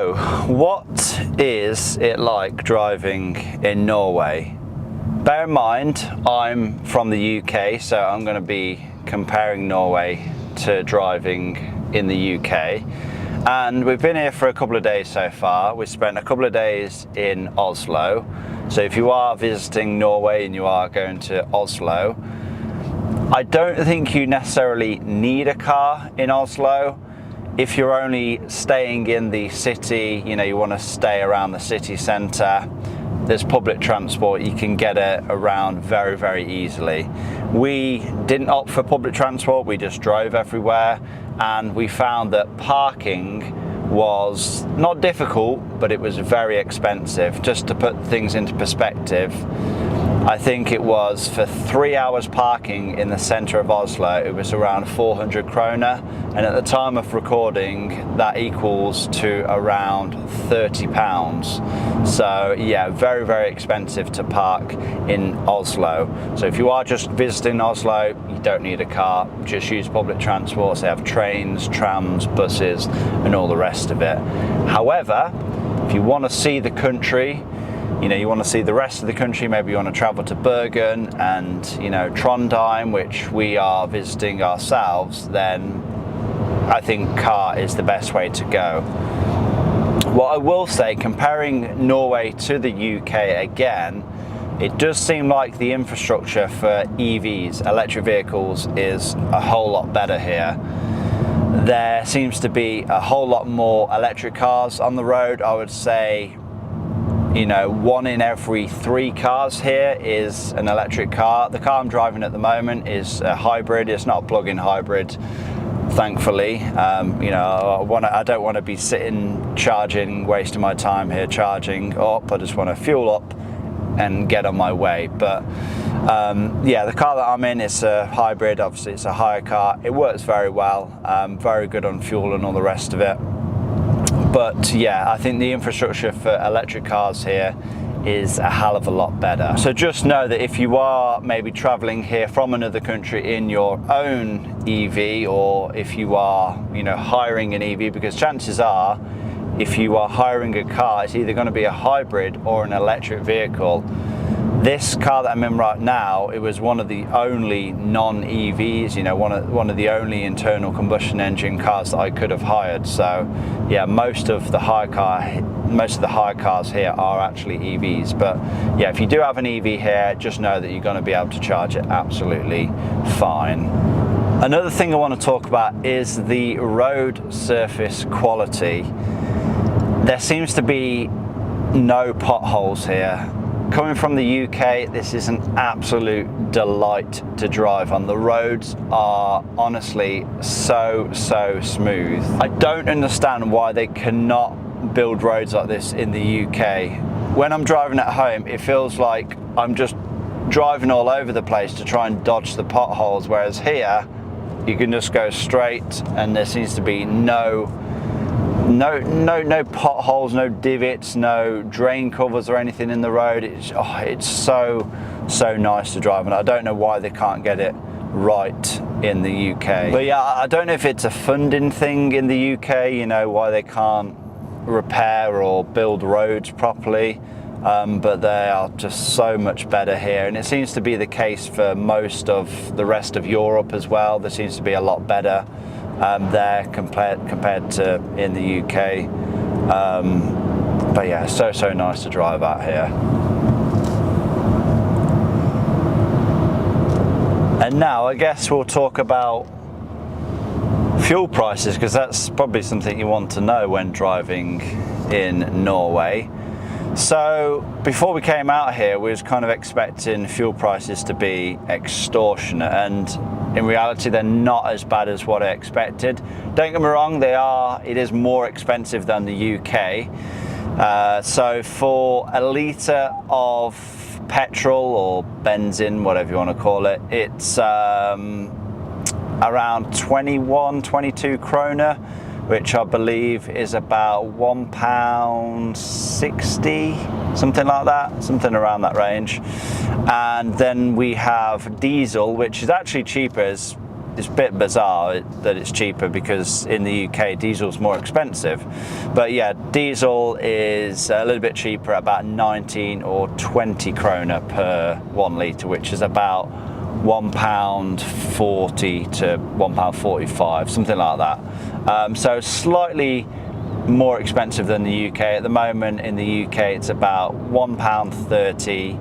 So, what is it like driving in Norway? Bear in mind, I'm from the UK, so I'm going to be comparing Norway to driving in the UK. And we've been here for a couple of days so far. We spent a couple of days in Oslo. So if you are visiting Norway and you are going to Oslo, I don't think you necessarily need a car in Oslo. If you're only staying in the city, you want to stay around the city centre, there's public transport, you can get it around very, very easily. We didn't opt for public transport, we just drove everywhere, and we found that parking was not difficult, but it was very expensive. Just to put things into perspective, I think it was for 3 hours parking in the centre of Oslo, it was around 400 kroner, and at the time of recording that equals to around £30. So yeah, very, very expensive to park in Oslo. So if you are just visiting Oslo, you don't need a car, just use public transport. So they have trains, trams, buses and all the rest of it. However, if you want to see the country, you want to see the rest of the country, maybe you want to travel to Bergen and, Trondheim, which we are visiting ourselves, then I think car is the best way to go. What I will say, comparing Norway to the UK again, it does seem like the infrastructure for EVs, electric vehicles, is a whole lot better here. There seems to be a whole lot more electric cars on the road. I would say 1 in every 3 cars here is an electric car. The car I'm driving at the moment is a hybrid. It's not a plug-in hybrid, thankfully. I don't want to be sitting charging, wasting my time here charging up. I just want to fuel up and get on my way. But yeah, the car that I'm in is a hybrid. Obviously it's a hire car. It works very well, very good on fuel and all the rest of it. But yeah, I think the infrastructure for electric cars here is a hell of a lot better. So just know that if you are maybe traveling here from another country in your own EV, or if you are, hiring an EV, because chances are, if you are hiring a car, it's either going to be a hybrid or an electric vehicle. This car that I'm in right now, it was one of the only non-EVs, one of the only internal combustion engine cars that I could have hired. So yeah, most of the hire cars here are actually EVs. But yeah, if you do have an EV here, just know that you're going to be able to charge it absolutely fine. Another thing I want to talk about is the road surface quality. There seems to be no potholes here. Coming from the UK, this is an absolute delight to drive on. The roads are honestly so smooth. I don't understand why they cannot build roads like this in the UK. When I'm driving at home, it feels like I'm just driving all over the place to try and dodge the potholes, whereas here, you can just go straight and there seems to be no potholes, no divots, no drain covers or anything in the road. It's so nice to drive, and I don't know why they can't get it right in the UK. But yeah, I don't know if it's a funding thing in the UK, why they can't repair or build roads properly, but they are just so much better here, and it seems to be the case for most of the rest of Europe as well. There seems to be a lot better there compared to in the UK. But yeah, so nice to drive out here. And now I guess we'll talk about fuel prices, because that's probably something you want to know when driving in Norway. So before we came out here, we was kind of expecting fuel prices to be extortionate, and in reality they're not as bad as what I expected. Don't get me wrong, it is more expensive than the UK. So for a litre of petrol or benzene, whatever you want to call it, it's around 21, 22 kroner, which I believe is about £1.60, something like that, something around that range. And then we have diesel, which is actually cheaper, is it's a bit bizarre that it's cheaper, because in the UK diesel's more expensive. But yeah, diesel is a little bit cheaper, about 19 or 20 krona per 1 litre, which is about £1.40 to £1.45, something like that. So slightly more expensive than the UK. At the moment in the UK it's about £1.30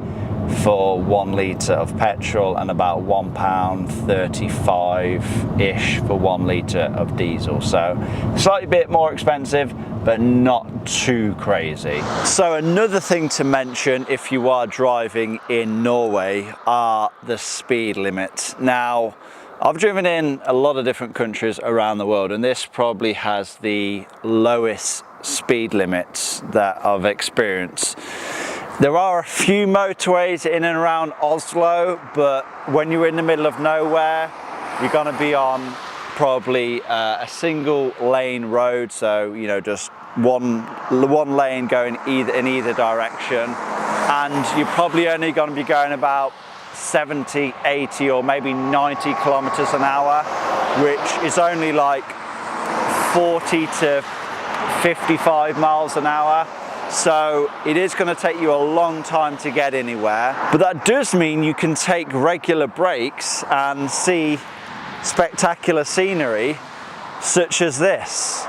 for 1 litre of petrol, and about £1.35-ish for 1 litre of diesel. So slightly bit more expensive, but not too crazy. So another thing to mention if you are driving in Norway are the speed limits. Now, I've driven in a lot of different countries around the world, and this probably has the lowest speed limits that I've experienced. There are a few motorways in and around Oslo, but when you're in the middle of nowhere, you're going to be on probably a single lane road, so just one lane going in either direction, and you're probably only going to be going about 70, 80 or maybe 90 kilometers an hour, which is only like 40 to 55 miles an hour. So it is going to take you a long time to get anywhere, but that does mean you can take regular breaks and see spectacular scenery such as this.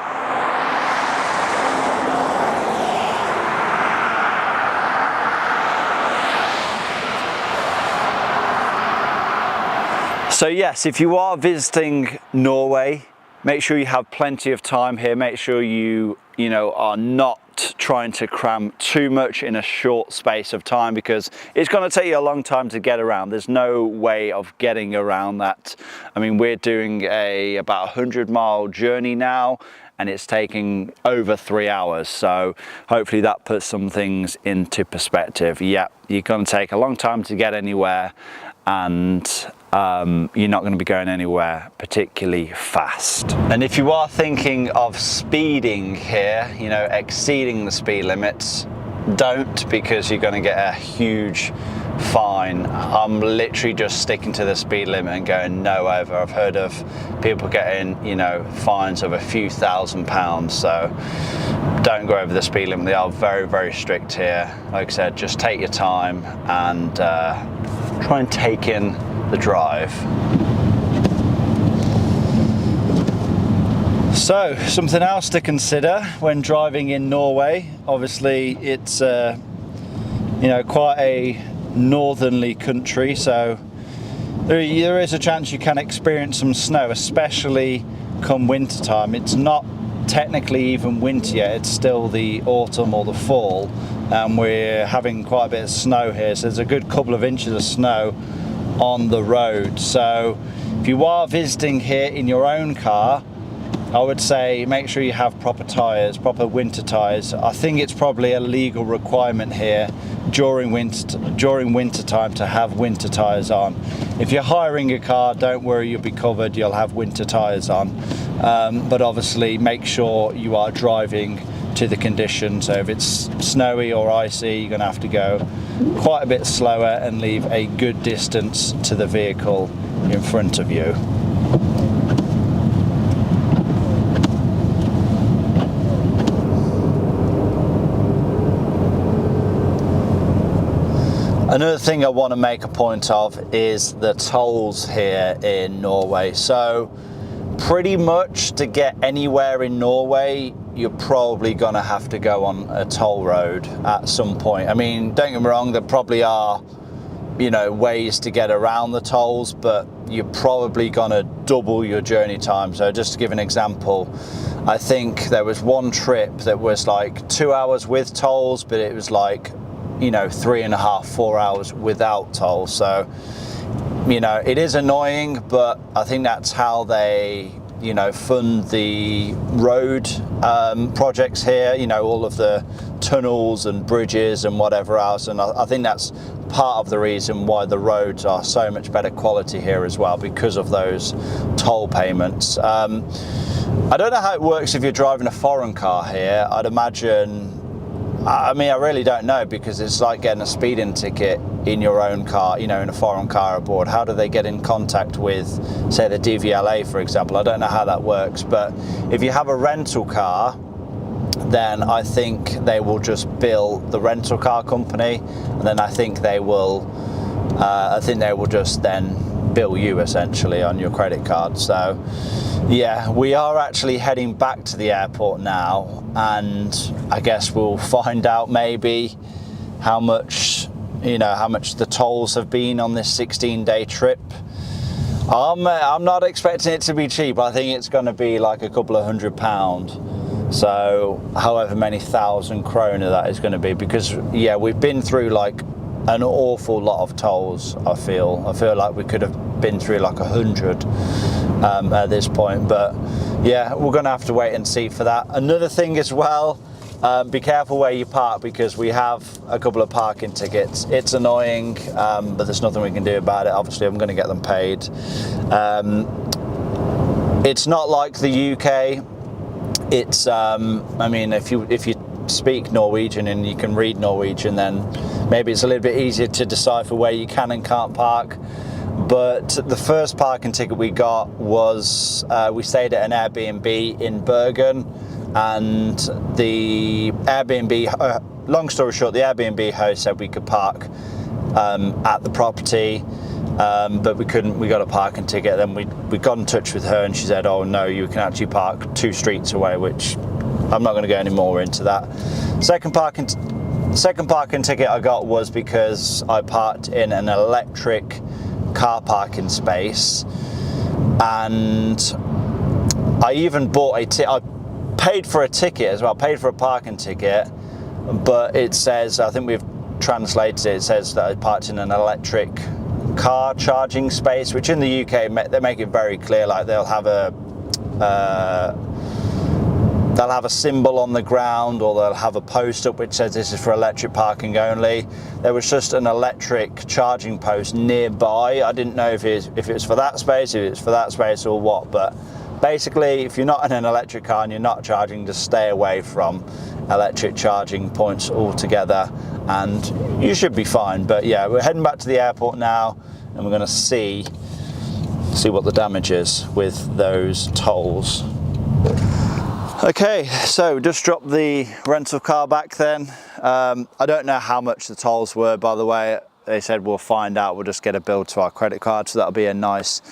So yes, if you are visiting Norway, make sure you have plenty of time here. Make sure you are not trying to cram too much in a short space of time, because it's going to take you a long time to get around. There's no way of getting around that. I mean, we're doing about 100-mile journey now, and it's taking over 3 hours. So hopefully that puts some things into perspective. Yeah, you're going to take a long time to get anywhere, and you're not going to be going anywhere particularly fast. And if you are thinking of speeding here, exceeding the speed limits, don't, because you're going to get a huge fine. I'm literally just sticking to the speed limit and going no over. I've heard of people getting fines of a few £1,000s, so don't go over the speed limit. They are very, very strict here. Like I said, just take your time and try and take in the drive. So something else to consider when driving in Norway. Obviously it's quite a northerly country, so there is a chance you can experience some snow, especially come winter time. It's not technically even winter yet, it's still the autumn or the fall, and we're having quite a bit of snow here, so there's a good couple of inches of snow on the road. So if you are visiting here in your own car, I would say make sure you have proper tyres, proper winter tyres. I think it's probably a legal requirement here during winter time to have winter tyres on. If you're hiring a car, don't worry, you'll be covered, you'll have winter tyres on. But obviously make sure you are driving to the conditions. So if it's snowy or icy, you're going to have to go quite a bit slower and leave a good distance to the vehicle in front of you. Another thing I want to make a point of is the tolls here in Norway. So pretty much to get anywhere in Norway, you're probably going to have to go on a toll road at some point. I mean, don't get me wrong, there probably are, ways to get around the tolls, but you're probably going to double your journey time. So just to give an example, I think there was one trip that was like 2 hours with tolls, but it was like 3.5, 4 hours without tolls. So it is annoying, but I think that's how they fund the road projects here, all of the tunnels and bridges and whatever else, and I think that's part of the reason why the roads are so much better quality here as well, because of those toll payments. I don't know how it works if you're driving a foreign car here. I'd imagine, I really don't know, because it's like getting a speeding ticket in your own car, in a foreign car abroad? How do they get in contact with, say, the DVLA, for example? I don't know how that works, but if you have a rental car, then I think they will just bill the rental car company, and then I think they will just then bill you essentially on your credit card. So yeah, we are actually heading back to the airport now, and I guess we'll find out maybe how much the tolls have been on this 16-day trip. I'm not expecting it to be cheap. I think it's going to be like a couple of £100. So however many thousand kroner that is going to be, because yeah, we've been through like an awful lot of tolls. I feel like we could have been through like 100 at this point, but yeah, we're going to have to wait and see for that. Another thing as well, be careful where you park, because we have a couple of parking tickets. It's annoying, but there's nothing we can do about it. Obviously I'm going to get them paid. It's not like the UK. It's I mean, if you speak Norwegian and you can read Norwegian, then maybe it's a little bit easier to decipher where you can and can't park. But the first parking ticket we got was, we stayed at an Airbnb in Bergen, and the Airbnb, long story short, the Airbnb host said we could park at the property, but we couldn't. We got a parking ticket. Then we got in touch with her, and she said, oh no, you can actually park 2 streets away, which I'm not going to go any more into that. Second parking ticket I got was because I parked in an electric car parking space, and I even bought I paid for a ticket as well, paid for a parking ticket, but it says, I think we've translated it, it says that I parked in an electric car charging space, which in the UK they make it very clear, like they'll have a symbol on the ground, or they'll have a post up which says this is for electric parking only. There was just an electric charging post nearby. I didn't know if it was for that space, if it's for that space or what, but basically if you're not in an electric car and you're not charging, just stay away from electric charging points altogether and you should be fine. But yeah, we're heading back to the airport now, and we're going to see what the damage is with those tolls. Okay, so just dropped the rental car back then. I don't know how much the tolls were, by the way. They said we'll find out, we'll just get a bill to our credit card, so that'll be a nice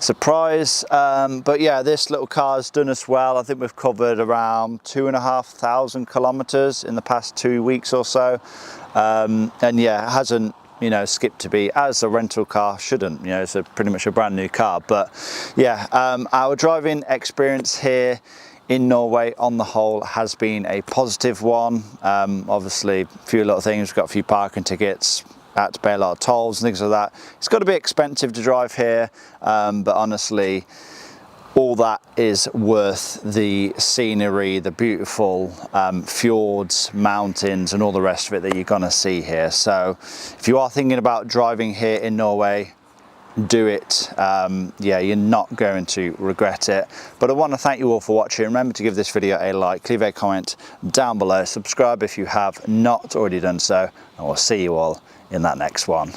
surprise. But yeah, this little car's done us well. I think we've covered around 2,500 kilometers in the past 2 weeks or so. And yeah, it hasn't, skipped a beat, as a rental car shouldn't. It's pretty much a brand new car. But yeah, our driving experience here in Norway on the whole has been a positive one. Obviously a few little things, we've got a few parking tickets, had to pay a lot of tolls and things like that. It's got to be expensive to drive here, but honestly all that is worth the scenery, the beautiful fjords, mountains and all the rest of it that you're gonna see here. So if you are thinking about driving here in Norway, do it. Yeah, you're not going to regret it. But I want to thank you all for watching. Remember to give this video a like, leave a comment down below, subscribe if you have not already done so, and we'll see you all in that next one.